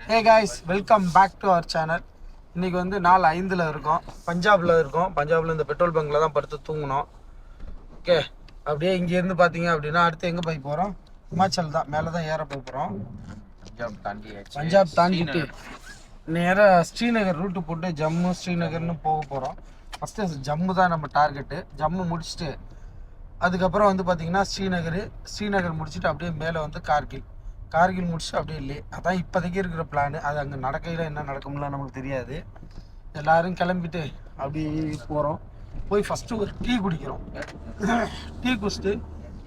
Hey guys, welcome back to our channel. இன்றைக்கி வந்து நாள் 5ல் இருக்கோம். பஞ்சாபில் இருக்கோம். பஞ்சாபில் இந்த பெட்ரோல் பங்கில் தான் படுத்து தூங்கினோம். ஓகே, அப்படியே இங்கேருந்து பார்த்தீங்க அப்படின்னா அடுத்து எங்கே போய் போகிறோம்? ஹிமாச்சல் தான், மேலே தான் ஏற போகிறோம். பஞ்சாப் தாண்டிட்டு நேராக ஸ்ரீநகர் ரூட்டு போட்டு ஜம்மு ஸ்ரீநகர்னு போக போகிறோம். ஃபஸ்ட்டு ஜம்மு தான் நம்ம டார்கெட்டு. ஜம்மு முடிச்சுட்டு அதுக்கப்புறம் வந்து பார்த்திங்கன்னா ஸ்ரீநகர் முடிச்சுட்டு அப்படியே மேலே வந்து கார்கில் முடிச்சுட்டு அப்படியே இல்லை. அதான் இப்போதைக்கு இருக்கிற பிளானு. அது அங்கே நடக்கையில் என்ன நடக்கும்லாம் நமக்கு தெரியாது. எல்லோரும் கிளம்பிட்டு அப்படி போகிறோம். போய் ஃபஸ்ட்டு ஒரு டீ குடிக்கிறோம். டீ குடிச்சிட்டு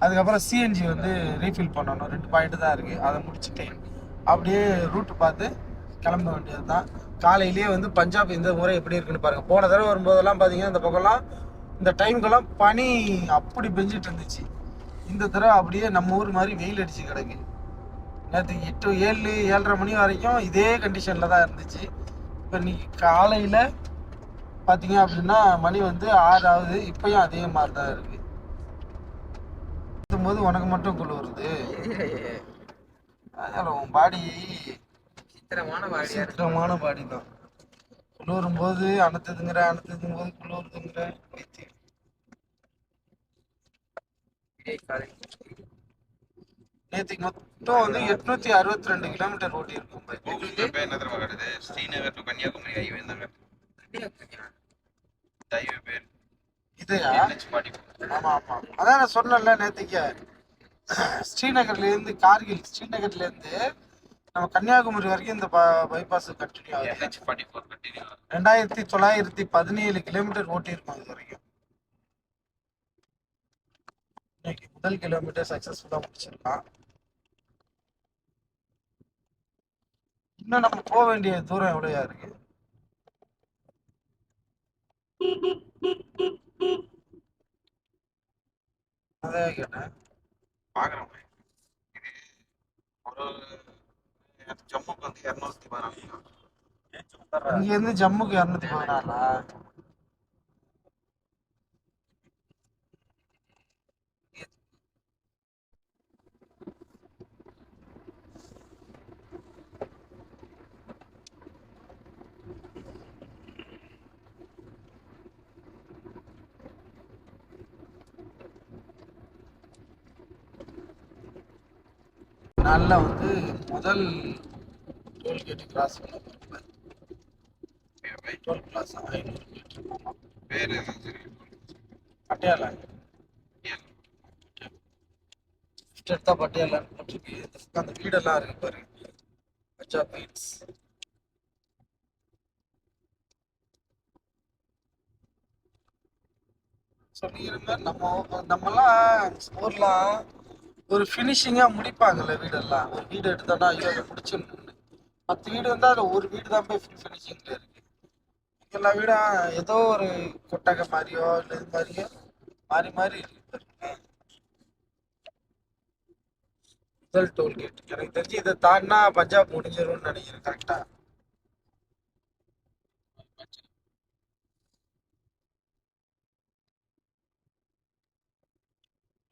அதுக்கப்புறம் சிஎன்ஜி வந்து ரீஃபில் பண்ணணும். 2 பாயிண்ட் தான் இருக்குது. அதை முடிச்சுட்டு அப்படியே ரூட்டு பார்த்து கிளம்ப வேண்டியது தான். காலையிலேயே வந்து பஞ்சாப் இந்த முறை எப்படி இருக்குன்னு பாருங்கள். போன தடவை வரும்போதெல்லாம் பார்த்தீங்கன்னா இந்த பக்கம்லாம் இந்த டைமுக்கெல்லாம் பனி அப்படி பெஞ்சிட்டு இருந்துச்சு. இந்த தடவை அப்படியே நம்ம ஊர் மாதிரி வெயில் அடிச்சு கிடக்கு. நேற்று 8 7 7:30 மணி வரைக்கும் இதே கண்டிஷனில் தான் இருந்துச்சு. இப்போ இன்னைக்கு காலையில் பார்த்தீங்க அப்படின்னா மணி வந்து 6 ஆகுது. இப்பயும் அதே மாதிரி தான் இருக்குது. போது உனக்கு மட்டும் குழு வருது. அதனால் உன் பாடி சித்திரமான பாடி தான். குளிரும் போது அனுத்துதுங்கிற போது குளிருதுங்கிற. நேற்றுக்கு மொத்தம் வந்து 862 கிலோமீட்டர் ஓட்டி இருக்கும். என்ன தெரியுமா காட்டுது? ஸ்ரீநகர் டு கன்னியாகுமரி ஹைவே தாங்க. ஹைவே பேர் இது. ஆமா ஆமா, அதான் நான் சொன்னேன்ல நேற்றுக்கு. ஸ்ரீநகர்லேருந்து ஸ்ரீநகர்லேருந்து நம்ம கன்னியாகுமரி வரைக்கும் இந்த பைபாஸ் கண்டினியூ ஆகுது. 2917 கிலோமீட்டர் ஓட்டியிருக்கோம் இது வரைக்கும். இன்னைக்கு முதல் கிலோமீட்டர் சக்ஸஸ்ஃபுல்லாக முடிச்சிருக்கான். இன்னும் நம்ம போக வேண்டிய தூரம் எவ்வளோயா இருக்கு? அதே கேட்டேன். பார்க்குறேன். ஒரு ஜம்முக்கு வந்து 214. இங்கேருந்து ஜம்முக்கு 214. நல்லா வந்து முதல் டோல்கேட்டு கிராஸ் பண்ண டோல் பிளாசா 500 மீட்டர். பேர் பட்டியாலா தான் பட்டியாலான்னு போட்டிருக்கு. அந்த வீடெல்லாம் இருக்கு பாருங்க, பஞ்சாப் பீட்ஸ். சொல்லிக்கிற மாதிரி நம்மலாம் ஊர்லாம் ஒரு ஃபினிஷிங்காக முடிப்பாங்கல்ல வீடெல்லாம். ஒரு வீடு எடுத்தோன்னா ஐயோ அதை முடிச்சிடணும்னு 10 வீடு வந்தால் அதில் ஒரு வீடு தான் போய் ஃபுல் ஃபினிஷிங்கில் இருக்குது. எல்லா வீடும் ஏதோ ஒரு கொட்டகை மாதிரியோ இல்லை இது மாதிரியோ மாறி மாறி இருக்கு. முதல் டோல்கேட் எனக்கு தெரிஞ்சு இதை தாண்டினா பஞ்சாப் முடிஞ்சிடும்னு நினைக்கிறேன். கரெக்டா?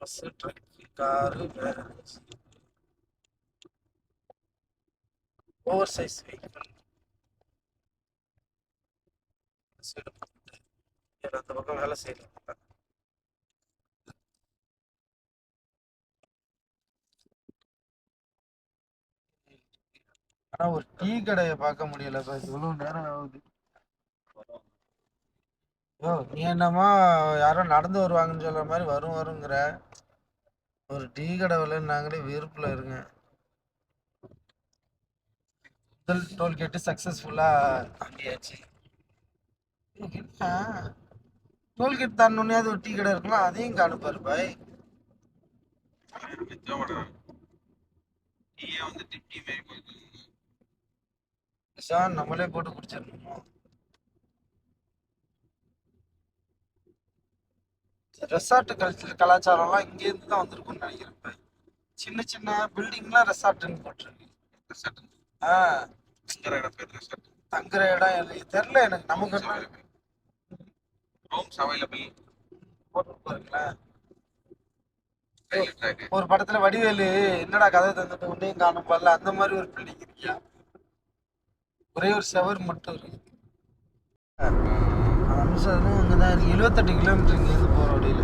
Bus, truck, car, oversize vehicle. அந்த பக்கம் வேலை செய்யலாம். ஆனா ஒரு டீ கடையை பார்க்க முடியல. இவ்வளவு நேரம் ஆகுது. நீ என்னமா யாரோ நடந்து வருவாங்கன்னு சொல்ற மாதிரி வருங்கிற. ஒரு டீ கடை நாங்களே வெறுப்புல இருங்க. முதல் டோல்கேட்டு சக்சஸ்ஃபுல்லா தாண்டியாச்சு. டோல்கேட் தாண்டோன்னே அது ஒரு டீ கடை இருக்கலாம், அதையும் காணுப்பாரு பாய். நம்மளே போட்டு குடிச்சிடணுமோ? ரெசார்ட் கலாச்சாரம்லாம் இங்கேருந்து தான் வந்திருக்கும்னு நினைக்கிறேன். சின்ன சின்ன பில்டிங்லாம் ரெசார்ட்னு போட்டிருக்கு. தங்குற இடம் தெரியல எனக்கு. நமக்கு போட்டு பாருங்களேன். ஒரு படத்துல வடிவேலு என்னடா கதை தந்துட்டு உன்னையும் காணும் பாடல, அந்த மாதிரி ஒரு பில்டிங் இருக்கியா? ஒரே ஒரு ஷவர் மட்டும் இருக்கு. அம்சம் அங்கே தான் இருக்குது. 78 கிலோமீட்டர் இங்கேருந்து போகிற வழியில்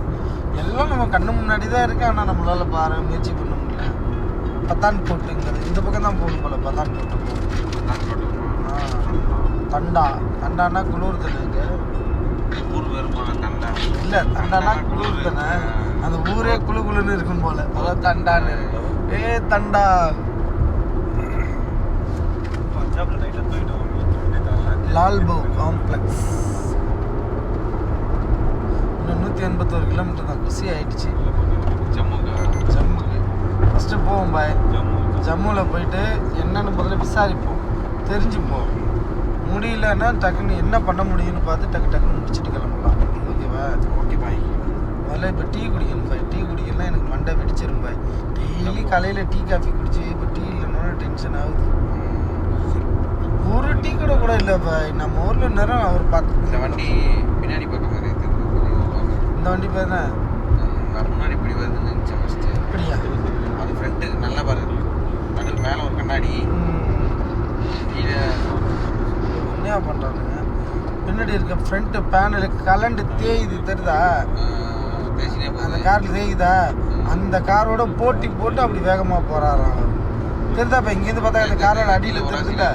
எல்லாம் நம்ம கண்ணு முன்னாடி தான் இருக்குது. ஆனால் நம்மளால் முயற்சி பண்ண முடியல. பத்தான்கோட்டுங்கிறது இந்த பக்கம் தான் போகணும் போல. பத்தான்கோட்டு போகணும். தண்டானா குளிர் தானே இங்கே ஊர் வருமா தண்டா? இல்லை, தண்டானா குளிர் தானே. அந்த ஊரே குளுன்னு இருக்கும் போல. அதான் தண்டான்னு இருக்கு. தண்டா லால்போ காம்ப்ளெக்ஸ். இன்னும் 181 கிலோமீட்டர் தான். குசி ஆயிடுச்சு. ஜம்முக்கு ஃபஸ்ட்டு போவோம் பாய். ஜம்முவில் போயிட்டு என்னென்னு முதல்ல விசாரிப்போம், தெரிஞ்சுப்போம். முடியலன்னா டக்குன்னு என்ன பண்ண முடியும்னு பார்த்து டக்குன்னு முடிச்சுட்டு கிளம்பலாம். ஓகேவா? Okay bye. முதல்ல இப்போ டீ குடிக்கணும் பாய். டீ குடிக்கலாம் எனக்கு மண்டை வெடிச்சிரும் பாய். டெய்லி காலையில் டீ காஃபி குடிச்சு இப்போ டீ இல்லைன்னா டென்ஷன் ஆகுது. ஒரு டீ கூட இல்லை பாய். நம்ம ஊரில் நேரம் அவர் பார்த்து இந்த வண்டி பின்னாடி பக்கம் மாதிரி இந்த வண்டி பேர் தான் முன்னாடி இப்படி வருதுன்னு நினச்சேன் ஃபஸ்ட்டு. அப்படியா? அது ஃப்ரண்ட்டு நல்லா பாருங்க. நடுவில் மேலே ஒரு கண்ணாடி கீழே என்ன பண்ணுறானுங்க. பின்னாடி இருக்க ஃப்ரண்ட்டு பேனலு கலண்டு தேயுது தெரியுதா? அந்த காரில் தேயுதா? அந்த காரோட போட்டி போட்டு அப்படி வேகமாக போகிறாராம் தெரியுதா? இப்போ இங்கேருந்து பார்த்தா அந்த காரோட அடியில் தெரியுதுல்ல.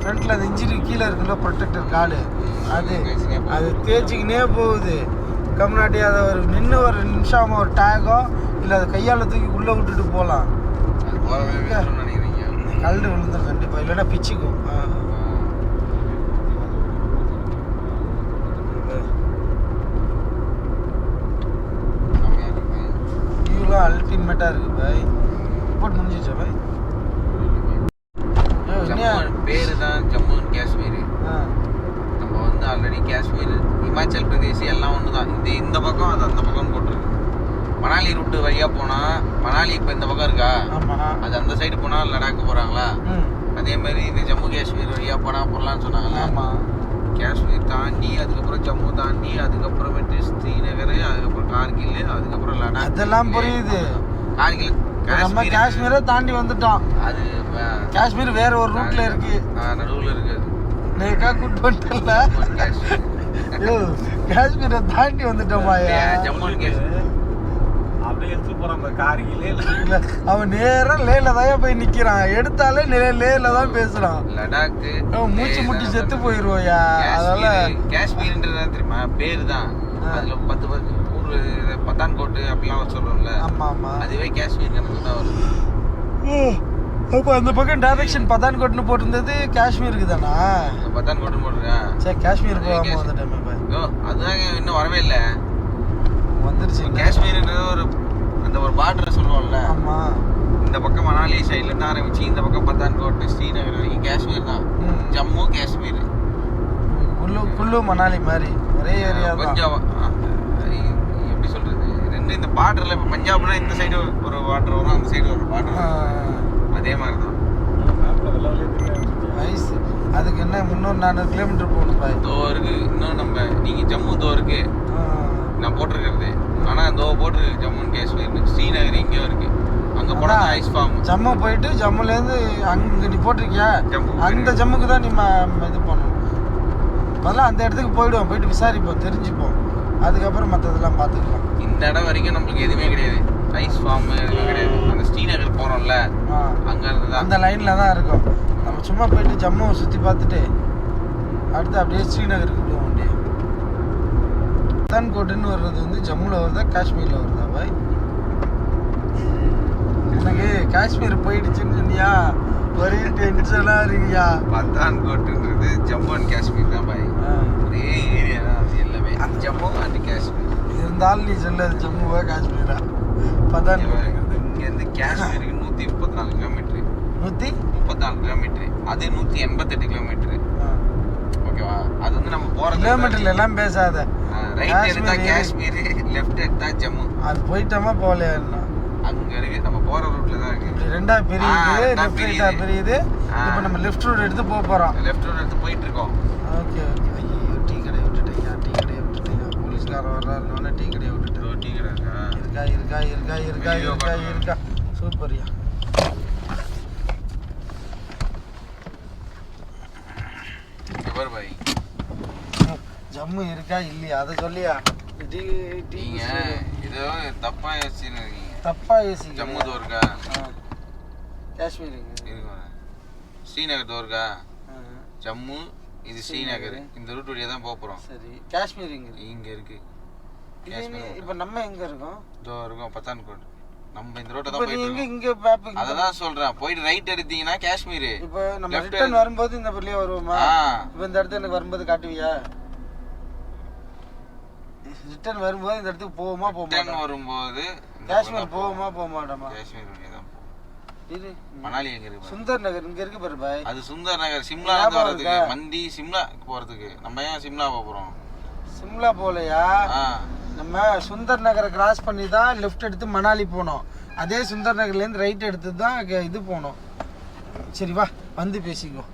ஃப்ரண்ட்டில் அந்த இன்ஜினுக்கு கீழே இருக்குல்ல ப்ரொடெக்டர் கார்டு, அது தேய்ச்சிக்கினே போகுது. கம்னாட்டி அதை ஒரு நின்று ஒரு நிமிஷம் ஒரு டேகோ இல்லை அதை கையால் தூக்கி உள்ளே விட்டுட்டு போகலாம். கல்டு விழுந்துடும் கண்டிப்பாக, இல்லைன்னா பிச்சுக்கும். வியூலாம் அல்டிமேட்டாக இருக்குது பாய். போட்டு முடிஞ்சிச்சா பாய்? பேரு தான் ஜம்மு அண்ட் காஷ்மீர். நம்ம வந்து ஆல்ரெடி காஷ்மீர், இமாச்சல் பிரதேஷ் எல்லாம் ஒன்று தான். இந்த பக்கம் அது அந்த பக்கம் போட்டிருக்கு. மணாலி ரூட்டு வழியாக போனால் மணாலி இப்போ இந்த பக்கம் இருக்கா, அது அந்த சைடு போனால் லடாக் போகிறாங்களா. அதே மாதிரி இந்த ஜம்மு காஷ்மீர் வழியாக போகலான்னு சொன்னாங்களா. காஷ்மீர் தாண்டி அதுக்கப்புறம் ஜம்மு தாண்டி அதுக்கப்புறமேட்டு ஸ்ரீநகர், அதுக்கப்புறம் கார்கில், அதுக்கப்புறம் லடாக். அதெல்லாம் புரியுது. கார்கில் நம்ம காஷ்மீரை தாண்டி வந்துட்டோம். அது காஷ்மீர் வேற ஒரு ரூட்ல இருக்கு, நடுவில் இருக்கு. நேக்கா கூட்டு வந்துட்டல. காஷ்மீரை தாண்டி வந்துட்டோமா? ஜம்மு அண்ட் காஷ்மீர் அப்படியே எடுத்து போறான் கார்கிலே. அவன் நேரா லேல தான் போய் நிக்கிறான். எடுத்தாலே லேல தான் பேசுறான். லடாக் மூச்சு முட்டி செத்து போயிருவோயா. அதனால காஷ்மீர்ன்றது தெரியுமா பேரு தான். அதுல 10 ஊர் பத்தான்கோட்டு அப்படிலாம் சொல்றோம்ல. ஆமா ஆமா, அதுவே காஷ்மீர் கணக்கு தான் வருது. அப்போ அந்த பக்கம் டைரக்ஷன் பத்தான்கோட்னு போட்டிருந்தது காஷ்மீருக்கு தானா? பத்தான்கோட்டு போட்டுருக்கா. சரி, காஷ்மீர் போகாம வந்துட்டேன் பாய். அதுதான் இன்னும் வரவே இல்லை. வந்துருச்சு. காஷ்மீர்ன்றது ஒரு பார்டர் சொல்லுவோம்ல. ஆமா, இந்த பக்கம் மணாலி சைட்ல இருந்து ஆரம்பிச்சு இந்த பக்கம் பத்தான்கோட் ஸ்ரீநகர் வரைக்கும் காஷ்மீர் தான். ஜம்மு காஷ்மீர் குல்லு மணாலி மாதிரி ஒரே ஏரியா தான். கொஞ்சம் எப்படி சொல்றது, ரெண்டு இந்த பார்டர்ல இப்போ பஞ்சாப்னா இந்த சைடு ஒரு பார்டர் வரும், அந்த சைடு ஒரு பார்டர், அதே மாதிரி தான். வயசு அதுக்கு என்ன 300-400 கிலோமீட்டர் போகணும் பாய். தோ இருக்கு இன்னும். நம்ம நீங்க ஜம்மு தோ இருக்கு நான் போட்டிருக்கிறது. ஆனா தோ போட்டிருக்கு ஜம்மு அண்ட் காஷ்மீர். ஸ்ரீநகர் இங்கேயும் இருக்கு. அங்க போனா ஐஸ் ஃபார்ம். ஜம்மு போயிட்டு ஜம்முலேருந்து அங்கே நீ போட்டிருக்கியா, அந்த ஜம்முக்கு தான் நீ இது பண்ணணும். முதல்ல அந்த இடத்துக்கு போயிட்டு விசாரிப்போம், தெரிஞ்சுப்போம். அதுக்கப்புறம் மற்றதெல்லாம் பார்த்துக்கலாம். இந்த இடம் வரைக்கும் நம்மளுக்கு எதுவுமே கிடையாது. ஐஸ் ஃபார்ம் எதுவும் கிடையாது. அந்த ஸ்ரீநகர் போகிறோம்ல, அங்கே இருந்து தான் அந்த லைனில் தான் இருக்கும். நம்ம சும்மா போயிட்டு ஜம்முவை சுற்றி பார்த்துட்டு அடுத்து அப்படியே ஸ்ரீநகருக்கு போக வேண்டிய. பத்தான்கோட்டுன்னு வர்றது வந்து ஜம்முவில் வருதா காஷ்மீரில் வருதா பாய்? எனக்கு காஷ்மீர் போயிடுச்சுன்னு சொன்னியா ஒரே டென்ஷனாக இருக்குயா. பத்தான்கோட்டுன்றது ஜம்மு அண்ட் காஷ்மீர் தான் பாய். ஒரே ஏரியா தான் அது எல்லாமே. ஜம்மு அண்ட் காஷ்மீர் இருந்தாலும் நீ சொல்லது ஜம்முவா காஷ்மீரா? பத்தான்கோட்டு இங்கேருந்து காஷ்மீருக்கு 134 கிலோமீட்டரு. 134 கிலோமீட்டரு. அது 188 கிலோமீட்டரு. ஓகேவா? அது வந்து நம்ம போகிற கிலோமீட்டர்ல எல்லாம் பேசாத. ரைட் எடுத்தா காஷ்மீர், லெஃப்ட் எடுத்தா ஜம்மு. அது போயிட்டோமா போகலையா? அங்க இருக்கு. நம்ம போற ரூட்ல தான் இருக்கு. இப்படி ரெண்டா பிரியுது, லெஃப்ட் ரைட்டா பிரியுது. இப்போ நம்ம லெஃப்ட் ரூட் எடுத்து போறோம். லெஃப்ட் ரூட் எடுத்து போயிட்டு இருக்கோம். Okay okay. ஐயோ, டீ கடையை விட்டுட்டேன். போலீஸ்காரன் வர்றாருன்னு டீ கடையை விட்டுட்டேன். டீ கடை இருக்கா. சூப்பர்யா. பாய் ஜம்மு இருக்கா இல்லையா அதை சொல்லியா? நீங்க ஏதோ தப்பா யோசிச்சுன்னு இருக்கீங்க. தப்பா யோசிக்க. ஜம்மு தோர்க்கா காஷ்மீர் இருக்கும், ஸ்ரீநகர் தோர்க்கா, ஜம்மு இது ஸ்ரீநகர். இந்த ரூட் வழியா தான் போக போறோம். சரி, காஷ்மீர் இங்க இருக்கு. இப்போ நம்ம எங்க இருக்கோம்? இதோ இருக்கோம் பத்தான்கோட். நம்ம இந்த ரோட்டை தான் இப்போ போயிட்டு நீங்க இருக்கோம். இங்க மேப் அததான் சொல்றேன், போயிட்டு ரைட் எடுத்தீங்கன்னா காஷ்மீர். இப்போ நம்ம ரிட்டர்ன் வரும்போது இந்த பள்ளியே வருவோமா? இப்போ இந்த இடத்துல எனக்கு வரும்போது காட்டுவியா? ரிட்டர்ன் வரும்போது இந்த இடத்துக்கு போவோமா போக மாட்டோம்? வரும்போது காஷ்மீர் போவோமா போக மாட்டோமா? காஷ்மீர் வழியா தான் போவோம். இது மணாலி எங்க இருக்கு? சுந்தர் நகர் இங்க இருக்கு பாரு பாய். அது சுந்தர் நகர். சிம்லா இருந்து வரதுக்கு மண்டி சிம்லா போறதுக்கு. நம்ம ஏன் சிம்லா போறோம்? சிம்லா போலையா? நம்ம சுந்தர் நகரை கிராஸ் பண்ணி தான் லெஃப்ட் எடுத்து மணாலி போனோம். அதே சுந்தர் நகர்லேருந்து ரைட் எடுத்து தான் இது போனோம். சரி வா, வந்து பேசிக்கோ.